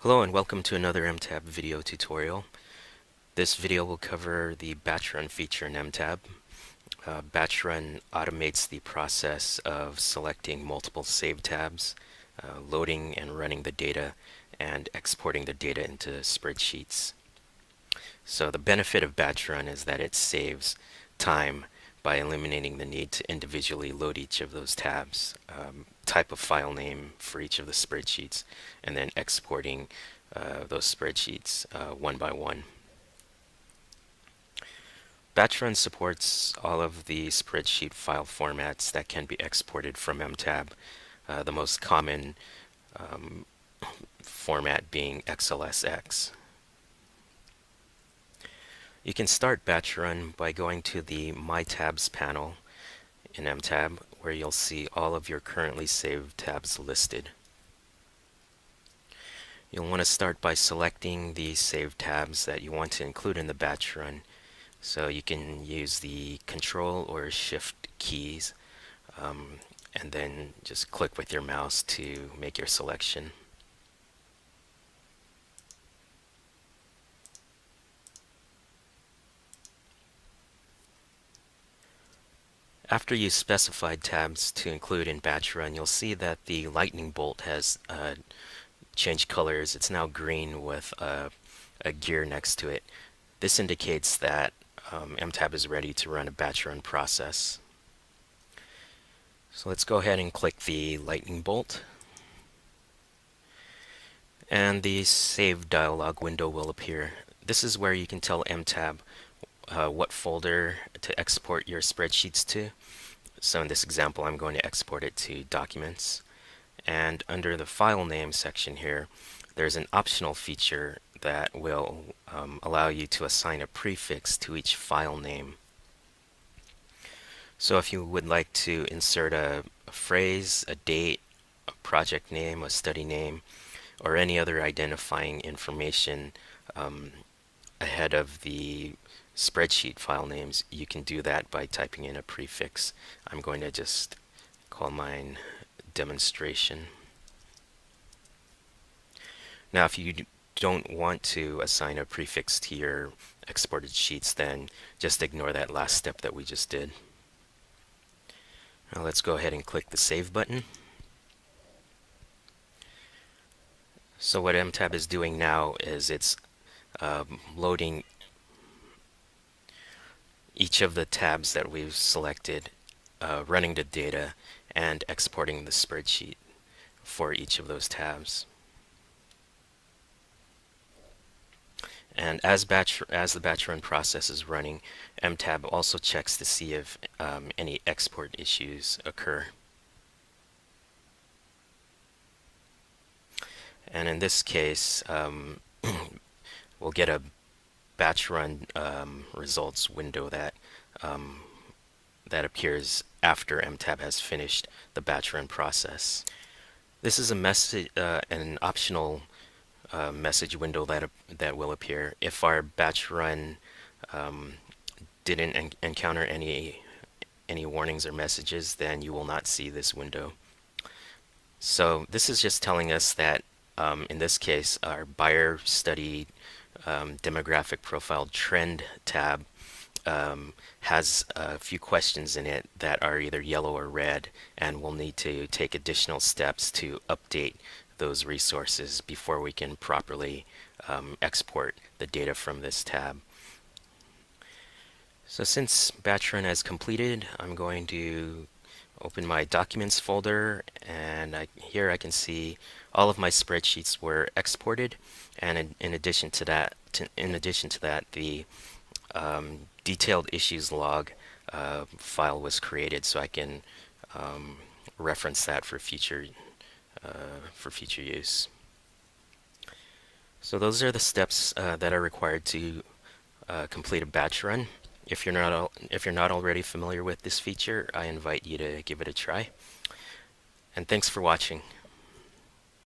Hello and welcome to another mTab video tutorial. This video will cover the batch run feature in mTab. Batch run automates the process of selecting multiple save tabs, loading and running the data, and exporting the data into spreadsheets. So the benefit of batch run is that it saves time by eliminating the need to individually load each of those tabs, type of file name for each of the spreadsheets, and then exporting those spreadsheets one by one. Batch run supports all of the spreadsheet file formats that can be exported from mTab, the most common format being XLSX. You can start batch run by going to the My Tabs panel in mTab, where you'll see all of your currently saved tabs listed. You'll want to start by selecting the saved tabs that you want to include in the batch run. So you can use the Control or Shift keys, and then just click with your mouse to make your selection. After you specified tabs to include in batch run, you'll see that the lightning bolt has changed colors. It's now green with a gear next to it. This indicates that mTab is ready to run a batch run process. So let's go ahead and click the lightning bolt. And the Save dialog window will appear. This is where you can tell mTab what folder to export your spreadsheets to. So in this example, I'm going to export it to Documents. And under the File Name section here, there's an optional feature that will allow you to assign a prefix to each file name. So if you would like to insert a phrase, a date, a project name, a study name, or any other identifying information ahead of the spreadsheet file names, you can do that by typing in a prefix. I'm going to just call mine demonstration. Now, if you don't want to assign a prefix to your exported sheets, then just ignore that last step that we just did. Now let's go ahead and click the Save button. So what mTab is doing now is it's loading each of the tabs that we've selected, running the data, and exporting the spreadsheet for each of those tabs. And as the batch run process is running, mTab also checks to see if any export issues occur. And in this case, we'll get a batch run results window that appears after mTab has finished the batch run process. This is a message, an optional message window that will appear if our batch run didn't encounter any warnings or messages. Then you will not see this window. So this is just telling us that in this case, our buyer study demographic profile trend tab has a few questions in it that are either yellow or red, and we'll need to take additional steps to update those resources before we can properly export the data from this tab. So since batch run has completed, I'm going to open my Documents folder, and here I can see all of my spreadsheets were exported, and in addition to that, the detailed issues log file was created, so I can reference that for future use. So those are the steps that are required to complete a batch run. If you're not already familiar with this feature, I invite you to give it a try. And thanks for watching.